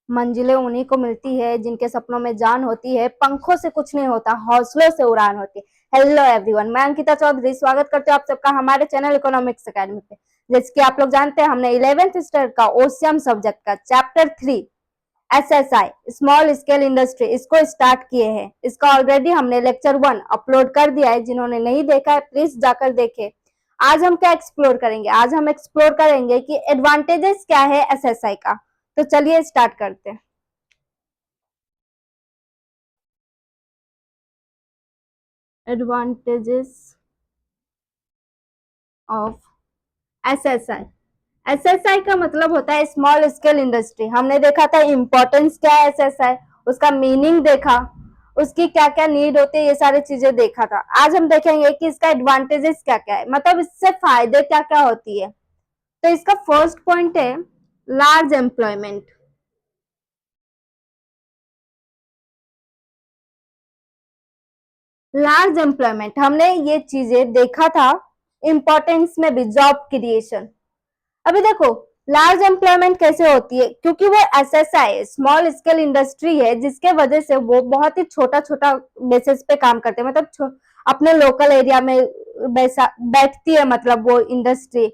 मंजिलें उन्हीं को मिलती है जिनके सपनों में जान होती है, पंखों से कुछ नहीं होता, हौसलों से उड़ान होती है। हेलो एवरीवन, मैं अंकिता चौधरी स्वागत करती हूँ आप सबका हमारे चैनल इकोनॉमिक्स अकेडमी पे। जैसे कि आप लोग जानते हैं, हमने 11th स्टैंडर्ड का ओशियम सब्जेक्ट का chapter 3 SSI small scale industry इसको स्टार्ट किए हैं। इसका ऑलरेडी हमने लेक्चर 1 अपलोड कर दिया है, जिन्होंने नहीं देखा है प्लीज जाकर देखें। आज हम क्या एक्सप्लोर करेंगे? आज हम एक्सप्लोर करेंगे कि एडवांटेजेस क्या है एसएसआई का। तो चलिए स्टार्ट करते हैं। Advantages of SSI. एसएसआई का मतलब होता है स्मॉल स्केल इंडस्ट्री। हमने देखा था इंपॉर्टेंस क्या है एसएसआई, उसका मीनिंग देखा, उसकी क्या क्या नीड होती है, ये सारी चीजें देखा था। आज हम देखेंगे कि इसका एडवांटेजेस क्या क्या है, मतलब इससे फायदे क्या क्या होती है। तो इसका फर्स्ट पॉइंट है लार्ज एम्प्लॉयमेंट। लार्ज एम्प्लॉयमेंट हमने ये चीजें देखा था इंपॉर्टेंस में भी, जॉब क्रिएशन। अभी देखो लार्ज एम्प्लॉयमेंट कैसे होती है, क्योंकि वो एसएसआई स्मॉल स्केल इंडस्ट्री है, जिसके वजह से वो बहुत ही छोटा छोटा बेसिस पे काम करते हैं, मतलब अपने लोकल एरिया में बैठती है, मतलब वो इंडस्ट्री।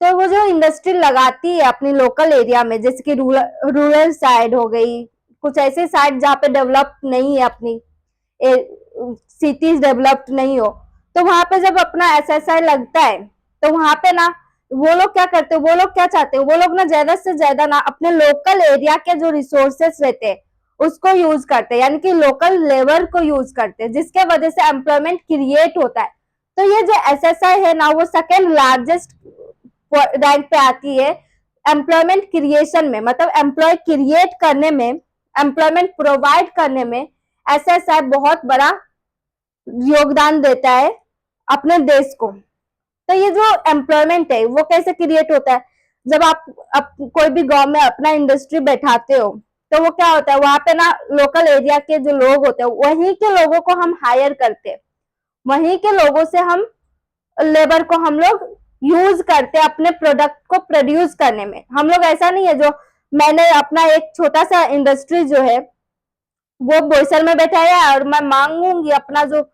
तो वो जो इंडस्ट्री लगाती है अपनी लोकल एरिया में, जैसे कि रूरल साइड हो गई, कुछ ऐसे साइड जहाँ पे डेवलप नहीं है, अपनी सिटीज डेवलप्ड नहीं हो, तो वहां पे जब अपना एसएसआई लगता है, तो वहां पे ना वो लोग क्या करते हैं, वो लोग क्या चाहते हैं, वो लोग ना ज्यादा से ज्यादा ना अपने लोकल एरिया के जो रिसोर्सेस रहते हैं उसको यूज करते हैं, यानी कि लोकल लेबर को यूज करते हैं, जिसके वजह से एम्प्लॉयमेंट क्रिएट होता है। तो ये जो एसएसआई है ना, वो सेकेंड लार्जेस्ट रैंक पे आती है एम्प्लॉयमेंट क्रिएशन में, मतलब एम्प्लॉय क्रिएट करने में, एम्प्लॉयमेंट प्रोवाइड करने में एसएसआई बहुत बड़ा योगदान देता है अपने देश को। तो ये जो एम्प्लॉयमेंट है वो कैसे क्रिएट होता है, जब आप कोई भी गांव में अपना इंडस्ट्री बैठाते हो, तो वो क्या होता है, वहां पे ना लोकल एरिया के जो लोग होते हैं वहीं के लोगों को हम हायर करते हैं, वहीं के लोगों से हम लेबर को हम लोग यूज करते हैं अपने प्रोडक्ट को प्रोड्यूस करने में। हम लोग ऐसा नहीं है जो मैंने अपना एक छोटा सा इंडस्ट्री जो है वो बोईसर में बैठाया है और मैं मांगूंगी अपना जो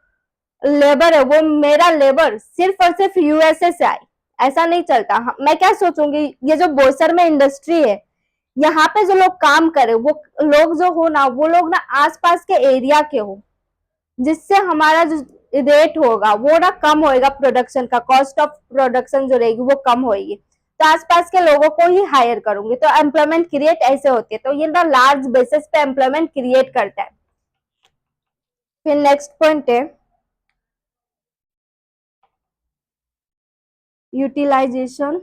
लेबर है वो मेरा लेबर सिर्फ और सिर्फ यूएसए से आए, ऐसा नहीं चलता। मैं क्या सोचूंगी, ये जो बोईसर में इंडस्ट्री है, यहाँ पे जो लोग काम करे वो लोग जो हो ना, वो लोग ना आसपास के एरिया के हो, जिससे हमारा जो रेट होगा वो ना कम होएगा, प्रोडक्शन का कॉस्ट ऑफ प्रोडक्शन जो रहेगी वो कम होगी, तो आसपास के लोगों को ही हायर करूंगी, तो एम्प्लॉयमेंट क्रिएट ऐसे होती है। तो ये ना लार्ज बेसिस पे एम्प्लॉयमेंट क्रिएट करता है। फिर नेक्स्ट पॉइंट है utilisation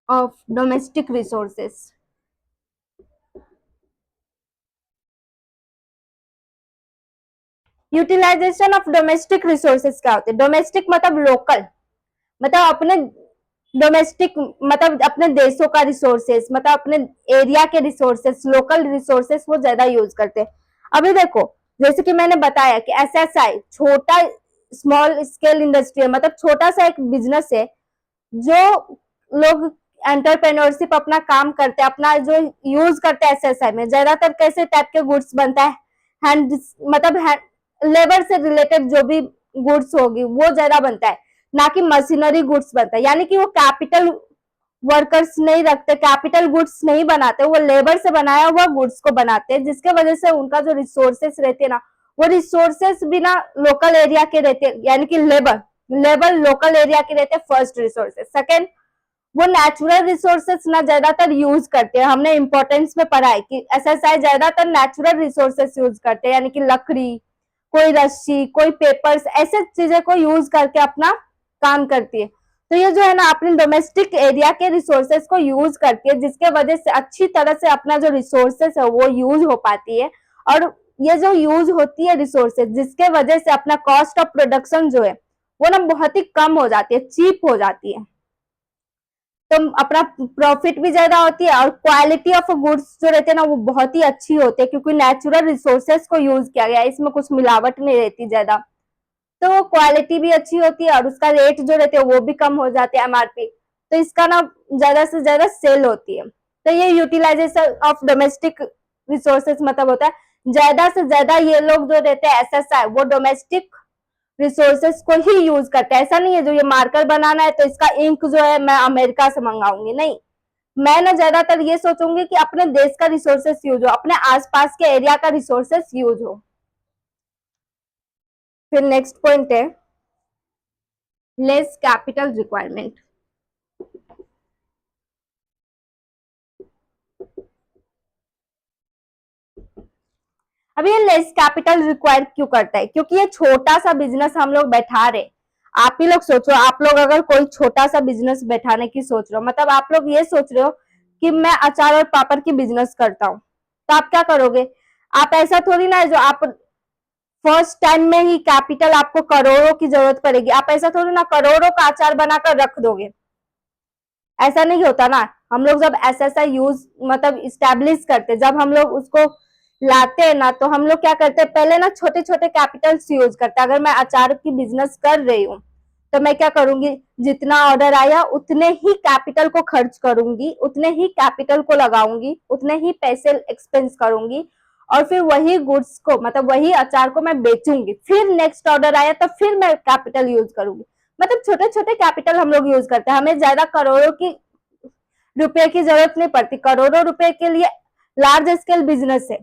of domestic resources. Utilisation of domestic resources क्या होते हैं? डोमेस्टिक मतलब लोकल, मतलब अपने डोमेस्टिक मतलब अपने देशों का रिसोर्सेस, मतलब अपने एरिया के रिसोर्सेस, लोकल रिसोर्सेस वो ज्यादा यूज करते हैं। अभी देखो जैसे कि मैंने बताया कि एसएसआई छोटा स्मॉल स्केल इंडस्ट्री है, मतलब छोटा सा एक बिजनेस है, जो लोग एंटरप्रेन्योरशिप अपना काम करते हैं, अपना जो यूज करते हैं एसएसआई में, ज्यादातर कैसे टाइप के गुड्स बनता है, हैंड मतलब लेबर से रिलेटेड जो भी गुड्स होगी वो ज्यादा बनता है, ना कि मशीनरी गुड्स बनता है, यानी कि वो कैपिटल वर्कर्स नहीं रखते, कैपिटल गुड्स नहीं बनाते, वो लेबर से बनाया हुआ गुड्स को बनाते हैं, जिसके वजह से उनका जो रिसोर्सेस रहते हैं ना, वो रिसोर्सेस भी ना लोकल एरिया के रहते हैं, यानी कि लेबर लेबर लोकल एरिया के रहते हैं फर्स्ट रिसोर्सेस। सेकेंड, वो नेचुरल रिसोर्सेस ना ज्यादातर यूज करते हैं। हमने इंपॉर्टेंस में पढ़ा है कि एसएसआई ज्यादातर नेचुरल रिसोर्सेस यूज करते हैं, यानी कि लकड़ी, कोई रस्सी, कोई पेपर्स, ऐसे चीजें को यूज करके अपना काम करती है। तो ये जो है ना अपने डोमेस्टिक एरिया के रिसोर्सेस को यूज करती है, जिसके वजह से अच्छी तरह से अपना जो रिसोर्सेस है वो यूज हो पाती है, और ये जो यूज होती है रिसोर्सेज, जिसके वजह से अपना कॉस्ट ऑफ प्रोडक्शन जो है वो ना बहुत ही कम हो जाती है, चीप हो जाती है, तो अपना प्रॉफिट भी ज्यादा होती है, और क्वालिटी ऑफ गुड्स जो रहते हैं ना वो बहुत ही अच्छी होती है, क्योंकि नेचुरल रिसोर्सेस को यूज किया गया है, इसमें कुछ मिलावट नहीं रहती ज्यादा, तो क्वालिटी भी अच्छी होती है और उसका रेट जो रहते हैं वो भी कम हो जाते हैं एमआरपी। तो इसका ना ज्यादा से ज्यादा सेल होती है। तो ये यूटिलाइजेशन ऑफ डोमेस्टिक रिसोर्सेज मतलब होता है ज्यादा से ज्यादा ये लोग जो रहते हैं एसएसआई वो डोमेस्टिक रिसोर्सेज को ही यूज करते हैं। ऐसा नहीं है जो ये मार्कर बनाना है तो इसका इंक जो है मैं अमेरिका से मंगाऊंगी, नहीं। मैं ना ज्यादातर ये सोचूंगी कि अपने देश का रिसोर्सेस यूज हो, अपने आसपास के एरिया का रिसोर्सेस यूज हो। फिर नेक्स्ट पॉइंट है लेस कैपिटल रिक्वायरमेंट। अब ये लेस कैपिटल रिक्वायर क्यों करता है? क्योंकि ये छोटा सा बिजनेस हम लोग बैठा रहे। आप ही लोग सोचो, आप लोग अगर कोई छोटा सा बिजनेस बैठाने की सोच रहे हो, मतलब आप लोग ये सोच रहे हो कि मैं अचार और पापड़ की बिजनेस करता हूँ, तो आप क्या करोगे? आप ऐसा थोड़ी ना है जो आप फर्स्ट टाइम में ही कैपिटल आपको करोड़ों की जरूरत पड़ेगी, आप ऐसा थोड़ी ना करोड़ों का अचार बनाकर रख दोगे। ऐसा नहीं होता ना। हम लोग जब एसएसआई यूज मतलब इस्टेब्लिश करते, जब हम लोग उसको लाते हैं ना, तो हम लोग क्या करते हैं पहले ना छोटे छोटे कैपिटल्स यूज करते हैं। अगर मैं अचार की बिजनेस कर रही हूँ तो मैं क्या करूंगी, जितना ऑर्डर आया उतने ही कैपिटल को खर्च करूंगी, उतने ही कैपिटल को लगाऊंगी, उतने ही पैसे एक्सपेंस करूंगी और फिर वही गुड्स को मतलब वही अचार को मैं बेचूंगी। फिर नेक्स्ट ऑर्डर आया तो फिर मैं कैपिटल यूज करूंगी। मतलब छोटे छोटे कैपिटल हम लोग यूज करते हैं, हमें ज्यादा करोड़ों की रुपए की जरूरत नहीं पड़ती। करोड़ों रुपए के लिए लार्ज स्केल बिजनेस है,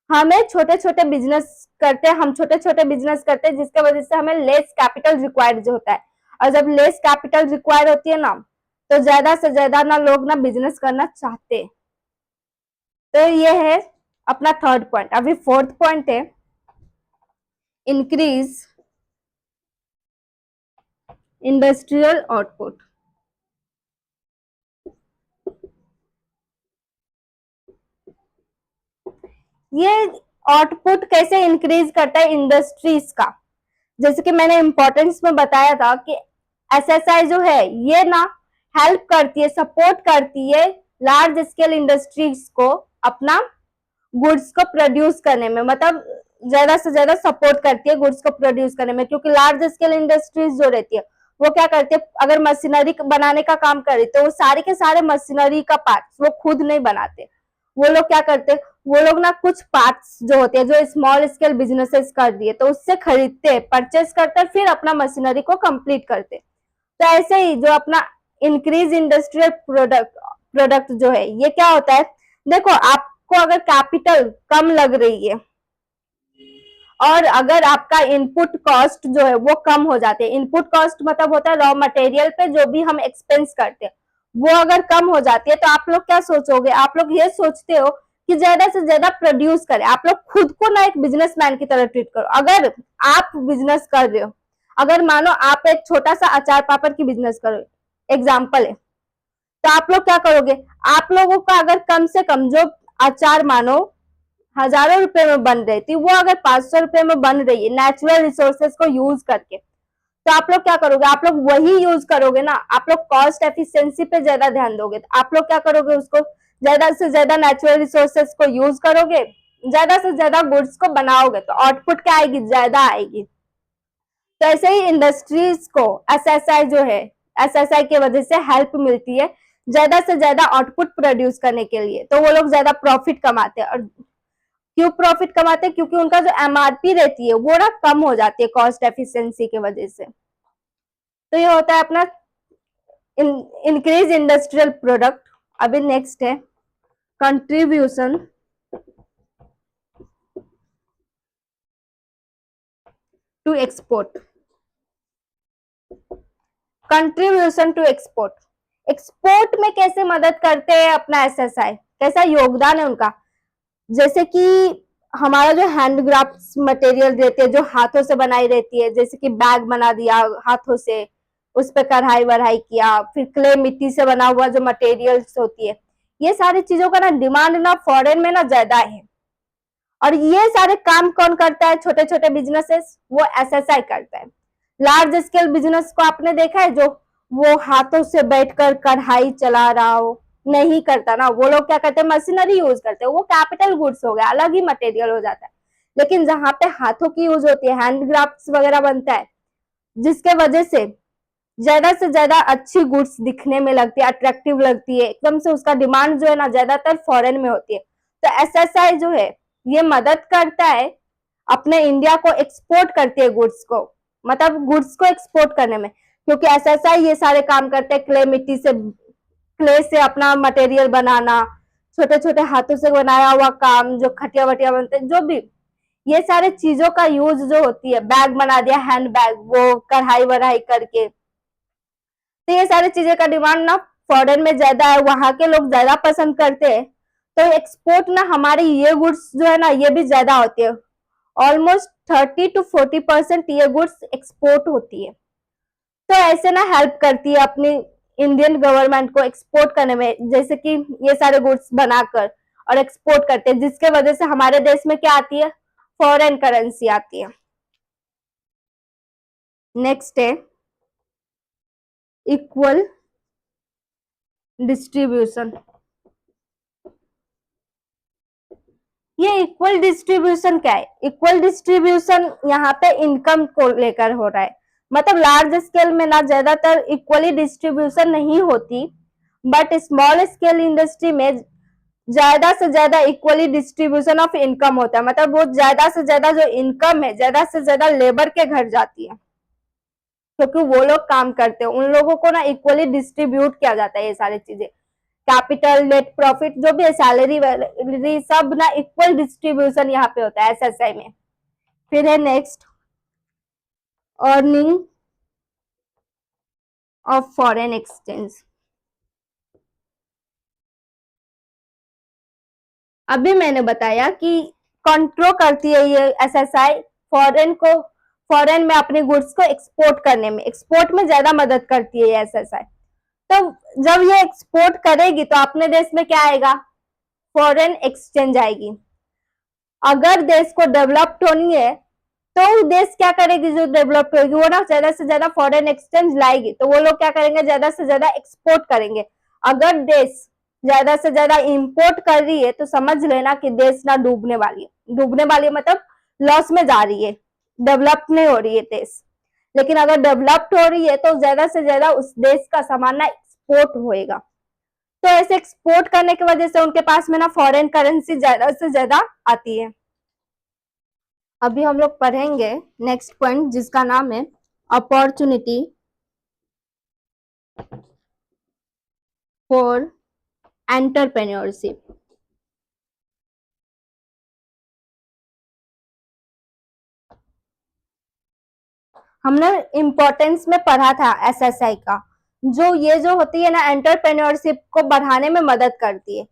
हमें छोटे छोटे बिजनेस करते हैं, हम छोटे छोटे बिजनेस करते हैं जिसके वजह से हमें लेस कैपिटल रिक्वायर्ड होता है। और जब लेस कैपिटल रिक्वायर होती है ना, तो ज्यादा से ज्यादा ना लोग ना बिजनेस करना चाहते हैं। तो ये है अपना थर्ड पॉइंट। अभी फोर्थ पॉइंट है इंक्रीज इंडस्ट्रियल आउटपुट। ये आउटपुट कैसे इंक्रीज करता है इंडस्ट्रीज का? जैसे कि मैंने इंपॉर्टेंस में बताया था कि एसएसआई जो है ये ना हेल्प करती है, सपोर्ट करती है लार्ज स्केल इंडस्ट्रीज को अपना गुड्स को प्रोड्यूस करने में, मतलब ज्यादा से ज्यादा सपोर्ट करती है गुड्स को प्रोड्यूस करने में। क्योंकि लार्ज स्केल इंडस्ट्रीज जो रहती है वो क्या करती है, अगर मशीनरी बनाने का काम करे तो वो सारे के सारे मशीनरी का पार्ट्स वो खुद नहीं बनाते। वो लोग क्या करते, वो लोग ना कुछ पार्ट्स जो होते हैं जो स्मॉल स्केल बिजनेसेस कर दिए तो उससे खरीदते हैं, परचेस करते हैं, फिर अपना मशीनरी को कंप्लीट करते। तो ऐसे ही जो अपना इंक्रीज इंडस्ट्रियल प्रोडक्ट जो है ये क्या होता है, देखो आपको अगर कैपिटल कम लग रही है और अगर आपका इनपुट कॉस्ट जो है वो कम हो जाते हैं, इनपुट कॉस्ट मतलब होता है रॉ मटेरियल पे जो भी हम एक्सपेंस करते हैं, वो अगर कम हो जाती है तो आप लोग क्या सोचोगे, आप लोग ये सोचते हो कि ज्यादा से ज्यादा प्रोड्यूस करें। आप लोग खुद को ना एक बिजनेसमैन की तरह ट्रीट करो। अगर आप बिजनेस कर रहे हो, अगर मानो आप एक छोटा सा अचार पापड़ की बिजनेस करो, एग्जाम्पल है, तो आप लोग क्या करोगे, आप लोगों का अगर कम से कम जो अचार मानो हजारों रुपए में बन रही थी वो अगर 500 रुपए में बन रही है नेचुरल रिसोर्सेज को यूज करके, तो आप लोग क्या करोगे, आप लोग वही यूज करोगे ना। आप लोग कॉस्ट एफिशिएंसी पे ज्यादा ध्यान दोगे, तो आप लोग क्या करोगे, उसको ज्यादा से ज्यादा नेचुरल रिसोर्सेज को यूज करोगे, ज्यादा से ज्यादा गुड्स को बनाओगे, तो आउटपुट क्या आएगी, ज्यादा आएगी। तो ऐसे ही इंडस्ट्रीज को एसएसआई जो है, एसएसआई की वजह से हेल्प मिलती है ज्यादा से ज्यादा आउटपुट प्रोड्यूस करने के लिए, तो वो लोग ज्यादा प्रॉफिट कमाते हैं। और क्यों प्रॉफिट कमाते हैं, क्योंकि उनका जो एमआरपी रहती है वो ना कम हो जाती है कॉस्ट एफिशिएंसी की वजह से। तो ये होता है अपना इंक्रीज इंडस्ट्रियल प्रोडक्ट। अभी नेक्स्ट है contribution to export. Contribution to export, export में कैसे मदद करते हैं अपना एसएसआई, कैसा योगदान है उनका। जैसे कि हमारा जो हैंडक्राफ्ट मटेरियल रहते हैं जो हाथों से बनाई रहती है, जैसे कि बैग बना दिया हाथों से, उस पर कढ़ाई वढ़ाई किया, फिर क्ले मिट्टी से बना हुआ जो मटेरियल्स होती है, ये सारी चीजों का ना डिमांड ना फॉरेन में ना ज्यादा है। और ये सारे काम कौन करता है, छोटे छोटे बिजनेसेस, वो एसएसआई करता है। लार्ज स्केल बिजनेस को आपने देखा है जो वो हाथों से बैठकर कढ़ाई चला रहा हो, नहीं करता ना। वो लोग क्या करते हैं, मशीनरी यूज करते हैं, वो कैपिटल गुड्स हो गया, अलग ही मटेरियल हो जाता है। लेकिन जहां पे हाथों की यूज होती है, हैंडक्राफ्ट्स वगैरह बनता है, जिसके वजह से ज्यादा से ज्यादा अच्छी गुड्स दिखने में लगती है, अट्रैक्टिव लगती है, एकदम से उसका डिमांड जो है ना ज्यादातर फॉरेन में होती है। तो एसएसआई जो है ये मदद करता है अपने इंडिया को, एक्सपोर्ट करती है गुड्स को, मतलब गुड्स को एक्सपोर्ट करने में, क्योंकि एसएसआई ये सारे काम करते हैं, क्ले मिट्टी से, क्ले से अपना मटेरियल बनाना, छोटे छोटे हाथों से बनाया हुआ काम, जो खटिया वटिया बनते हैं, जो भी ये सारे चीजों का यूज जो होती है, बैग बना दिया, हैंड बैग, वो कढ़ाई वढ़ाई करके, तो ये सारी चीजें का डिमांड ना फॉरेन में ज्यादा है, वहां के लोग ज्यादा पसंद करते हैं। तो एक्सपोर्ट ना हमारी ये गुड्स जो है ना ये भी ज्यादा होती है, ऑलमोस्ट 30 to 40% ये गुड्स एक्सपोर्ट होती है। तो ऐसे ना हेल्प करती है अपनी इंडियन गवर्नमेंट को एक्सपोर्ट करने में, जैसे कि ये सारे गुड्स बनाकर और एक्सपोर्ट करते हैं, जिसके वजह से हमारे देश में क्या आती है, फॉरेन करेंसी आती है। नेक्स्ट है इक्वल डिस्ट्रीब्यूशन। ये इक्वल डिस्ट्रीब्यूशन क्या है? इक्वल डिस्ट्रीब्यूशन यहाँ पे इनकम को लेकर हो रहा है, मतलब लार्ज स्केल में ना ज्यादातर इक्वली डिस्ट्रीब्यूशन नहीं होती, बट स्मॉल स्केल इंडस्ट्री में ज्यादा से ज्यादा इक्वली डिस्ट्रीब्यूशन ऑफ इनकम होता है, मतलब वो ज्यादा से ज्यादा जो इनकम है ज्यादा से ज्यादा लेबर के घर जाती है, क्योंकि वो लोग काम करते हैं, उन लोगों को ना इक्वली डिस्ट्रीब्यूट किया जाता है ये सारी चीजें, कैपिटल, नेट प्रॉफिट, जो भी है, सैलरी वैलरी, सब ना इक्वल डिस्ट्रीब्यूशन यहाँ पे होता है एसएसआई में। फिर है next earning of foreign exchange. अभी मैंने बताया कि कंट्रोल करती है ये एसएसआई फॉरेन को, फॉरेन में अपने गुड्स को एक्सपोर्ट करने में, एक्सपोर्ट में ज्यादा मदद करती है ये एसएसआई। तो जब ये एक्सपोर्ट करेगी तो अपने देश में क्या आएगा, फॉरेन एक्सचेंज आएगी। अगर देश को डेवलप्ड होनी है तो देश क्या करेगी, जो डेवलप्ड होगी वो ना ज्यादा से ज्यादा फॉरेन एक्सचेंज लाएगी, तो वो लोग क्या करेंगे, ज्यादा से ज्यादा एक्सपोर्ट करेंगे। अगर देश ज्यादा से ज्यादा इंपोर्ट कर रही है तो समझ लेना कि देश ना डूबने वाली है, डूबने वाली है मतलब लॉस में जा रही है, डेवलप नहीं हो रही है देश। लेकिन अगर डेवलप्ड हो रही है तो ज्यादा से ज्यादा उस देश का सामान ना एक्सपोर्ट होएगा, तो ऐसे एक्सपोर्ट करने की वजह से उनके पास में ना फॉरेन करेंसी ज्यादा से ज्यादा आती है। अभी हम लोग पढ़ेंगे नेक्स्ट पॉइंट जिसका नाम है अपॉर्चुनिटी फॉर एंटरप्रेन्योरशिप। हमने इम्पोर्टेंस में पढ़ा था एसएसआई का, जो ये जो होती है ना एंटरप्रेन्योरशिप को बढ़ाने में मदद करती है।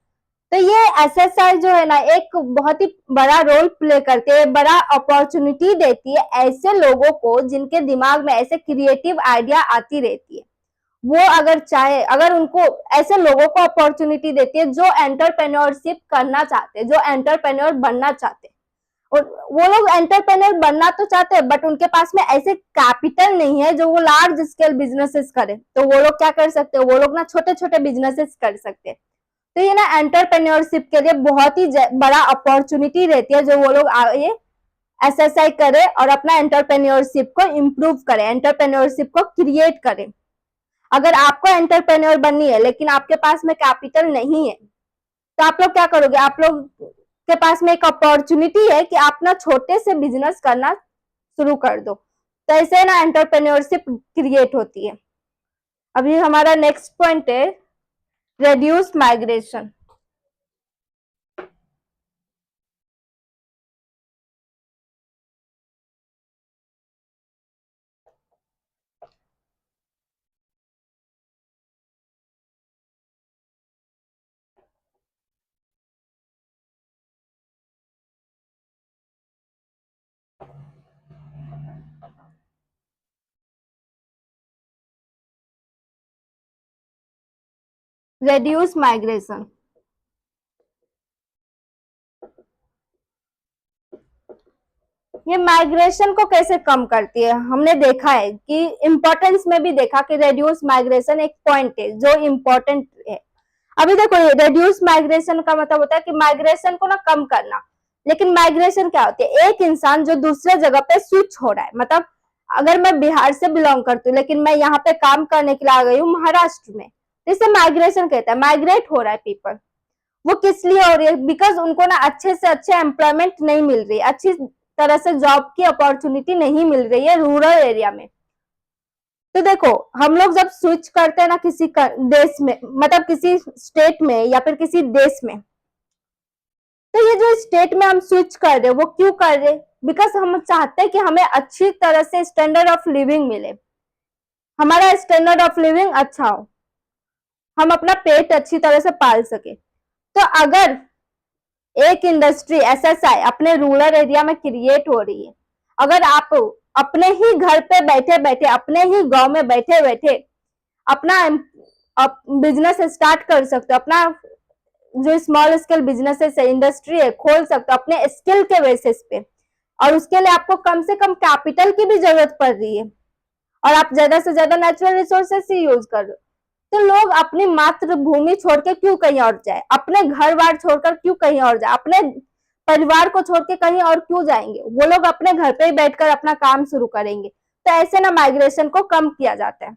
तो ये एसएसआई जो है ना एक बहुत ही बड़ा रोल प्ले करती है, बड़ा अपॉर्चुनिटी देती है ऐसे लोगों को जिनके दिमाग में ऐसे क्रिएटिव आइडिया आती रहती है। वो अगर चाहे, अगर उनको, ऐसे लोगों को अपॉर्चुनिटी देती है जो एंटरप्रेन्योरशिप करना चाहते हैं, जो एंटरप्रेन्योर बनना चाहते हैं। और वो लोग एंटरप्रेन्योर बनना तो चाहते हैं बट उनके पास में ऐसे कैपिटल नहीं है जो वो लार्ज स्केल बिजनेसेस करे, तो वो लोग क्या कर सकते हैं, वो लोग ना छोटे छोटे बिजनेसेस कर सकते हैं। तो ये ना एंटरप्रेन्योरशिप के लिए बहुत ही बड़ा अपॉर्चुनिटी रहती है, जो वो लोग आगे एसएसआई करे और अपना एंटरप्रेन्योरशिप को इम्प्रूव करे, एंटरप्रेन्योरशिप को क्रिएट करे। अगर आपको एंटरप्रेन्योर बननी है लेकिन आपके पास में कैपिटल नहीं है तो आप लोग क्या करोगे, आप लोग के पास में एक अपॉर्चुनिटी है कि आप ना छोटे से बिजनेस करना शुरू कर दो, तो ऐसे ना एंटरप्रेन्योरशिप क्रिएट होती है। अभी हमारा नेक्स्ट पॉइंट है reduce migration। reduce migration, ये माइग्रेशन को कैसे कम करती है, हमने देखा है कि इंपॉर्टेंस में भी देखा कि रेड्यूस माइग्रेशन एक पॉइंट है जो इम्पोर्टेंट है। अभी देखो रेड्यूस माइग्रेशन का मतलब होता है कि माइग्रेशन को ना कम करना, लेकिन माइग्रेशन क्या होती है, एक इंसान जो दूसरे जगह पे स्विच हो रहा है, मतलब अगर मैं बिहार से बिलोंग करती हूँ लेकिन मैं यहाँ पे काम करने के लिए आ गई हूँ महाराष्ट्र में, इसे माइग्रेशन कहता है, माइग्रेट हो रहा है पीपल। वो किस लिए हो रही है? बिकॉज उनको ना अच्छे से अच्छे एम्प्लॉयमेंट नहीं मिल रही, अच्छी तरह से जॉब की अपॉर्चुनिटी नहीं मिल रही है रूरल एरिया में। तो देखो, हम लोग जब स्विच करते हैं ना किसी देश में, मतलब किसी स्टेट में या फिर किसी देश में, तो ये जो स्टेट में हम स्विच कर रहे, वो क्यों कर रहे? बिकॉज हम चाहते हैं कि हमें अच्छी तरह से स्टैंडर्ड ऑफ लिविंग मिले, हमारा स्टैंडर्ड ऑफ लिविंग अच्छा हो, हम अपना पेट अच्छी तरह से पाल सके। तो अगर एक इंडस्ट्री एसएसआई अपने रूरल एरिया में क्रिएट हो रही है, अगर आप अपने ही घर पे बैठे बैठे, अपने ही गांव में बैठे बैठे अपना बिजनेस स्टार्ट कर सकते हो, अपना जो स्मॉल स्केल बिजनेसेस है, इंडस्ट्री है, खोल सकते हो अपने स्किल के बेसिस पे, और उसके लिए आपको कम से कम कैपिटल की भी जरूरत पड़ रही है, और आप ज्यादा से ज्यादा नेचुरल रिसोर्सेस ही यूज कर रहे हो, तो लोग अपनी मातृभूमि छोड़ के क्यों कहीं और जाए, अपने घर बार छोड़कर क्यों कहीं और जाए, अपने परिवार को छोड़ के कहीं और क्यों जाएंगे? वो लोग अपने घर पे ही बैठकर अपना काम शुरू करेंगे। तो ऐसे ना माइग्रेशन को कम किया जाता है।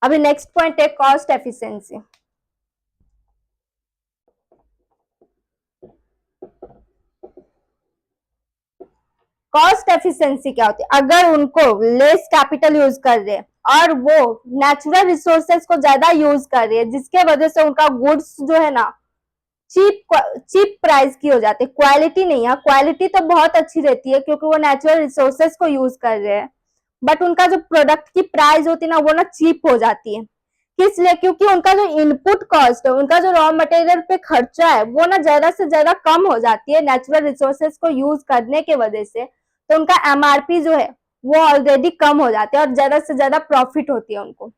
अभी नेक्स्ट पॉइंट है कॉस्ट एफिशिएंसी। कॉस्ट एफिशिएंसी क्या होती है? अगर उनको लेस कैपिटल यूज कर रहे हैं और वो नेचुरल रिसोर्सेज को ज्यादा यूज कर रही है, जिसके वजह से उनका गुड्स जो है ना चीप प्राइस की हो जाती है, क्वालिटी नहीं है। क्वालिटी तो बहुत अच्छी रहती है क्योंकि वो नेचुरल रिसोर्सेज को यूज कर रहे हैं, बट उनका जो प्रोडक्ट की प्राइस होती है ना, वो ना चीप हो जाती है। किस लिए? क्योंकि उनका जो इनपुट कॉस्ट है, उनका जो रॉ मटेरियल पे खर्चा है, वो ना ज्यादा से ज्यादा कम हो जाती है नेचुरल रिसोर्सेज को यूज करने के वजह से। तो उनका एमआरपी जो है वो ऑलरेडी कम हो जाती है और ज्यादा से ज्यादा प्रॉफिट होती है उनको।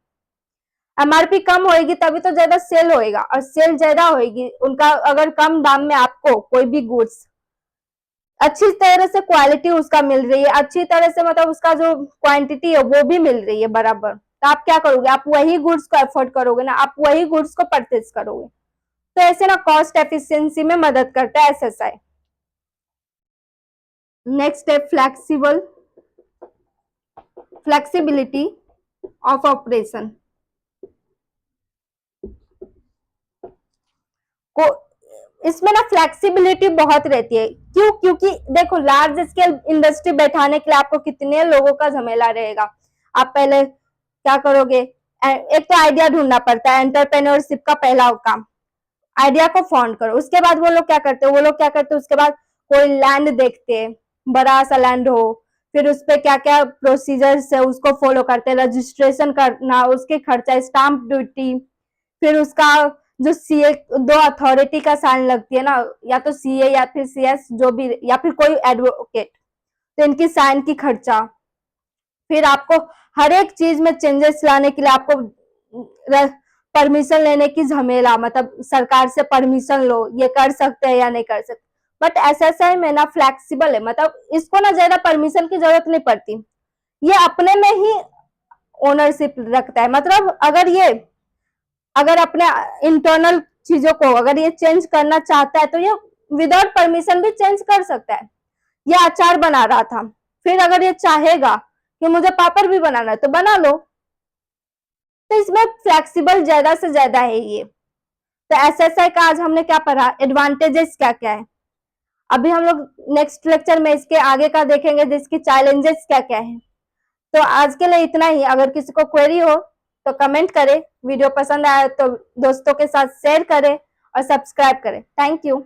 एमआरपी कम होएगी तभी तो ज्यादा सेल होएगा, और सेल ज्यादा होएगी उनका अगर कम दाम में आपको कोई भी गुड्स अच्छी तरह से क्वालिटी उसका मिल रही है, अच्छी तरह से मतलब उसका जो क्वांटिटी है वो भी मिल रही है बराबर, तो आप क्या करोगे? आप वही गुड्स को एफोर्ड करोगे ना, आप वही गुड्स को परचेज करोगे। तो ऐसे ना कॉस्ट एफिशिएंसी में मदद करता है एसएसआई। नेक्स्ट है फ्लेक्सिबिलिटी ऑफ ऑपरेशन। को इसमें ना फ्लेक्सिबिलिटी बहुत रहती है। क्यों? क्योंकि देखो, लार्ज स्केल इंडस्ट्री बैठाने के लिए आपको कितने लोगों का झमेला रहेगा। आप पहले क्या करोगे? एक तो आइडिया ढूंढना पड़ता है, एंटरप्रेन्योरशिप का पहला काम, आइडिया को फाउंड करो। उसके बाद वो लोग क्या करते हैं, उसके बाद कोई लैंड देखते हैं, बड़ा सा लैंड हो, फिर उस पर क्या क्या प्रोसीजर्स है उसको फॉलो करते हैं, रजिस्ट्रेशन करना, उसके खर्चा, स्टाम्प ड्यूटी, फिर उसका जो सीए, दो अथॉरिटी का साइन लगती है ना, या तो सीए या फिर सीएस जो भी, या फिर कोई एडवोकेट, तो इनकी साइन की खर्चा। फिर आपको हर एक चीज में चेंजेस लाने के लिए आपको परमिशन लेने की झमेला, मतलब सरकार से परमिशन लो, ये कर सकते हैं या नहीं कर सकते। बट एसएसआई में ना फ्लेक्सिबल है, मतलब इसको ना ज्यादा परमिशन की जरूरत नहीं पड़ती, ये अपने में ही ओनरशिप रखता है। मतलब अगर अपने इंटरनल चीजों को अगर ये चेंज करना चाहता है तो ये विदाउट परमिशन भी चेंज कर सकता है। ये अचार बना रहा था, फिर अगर ये चाहेगा कि मुझे पापड़ भी बनाना है तो बना लो। तो इसमें फ्लेक्सिबल ज्यादा से ज्यादा है ये। तो एसएसआई का आज हमने क्या पढ़ा, एडवांटेजेस क्या क्या है। अभी हम लोग नेक्स्ट लेक्चर में इसके आगे का देखेंगे, जिसकी चैलेंजेस क्या क्या है। तो आज के लिए इतना ही। अगर किसी को क्वेरी हो तो कमेंट करें, वीडियो पसंद आया तो दोस्तों के साथ शेयर करें और सब्सक्राइब करें। Thank you.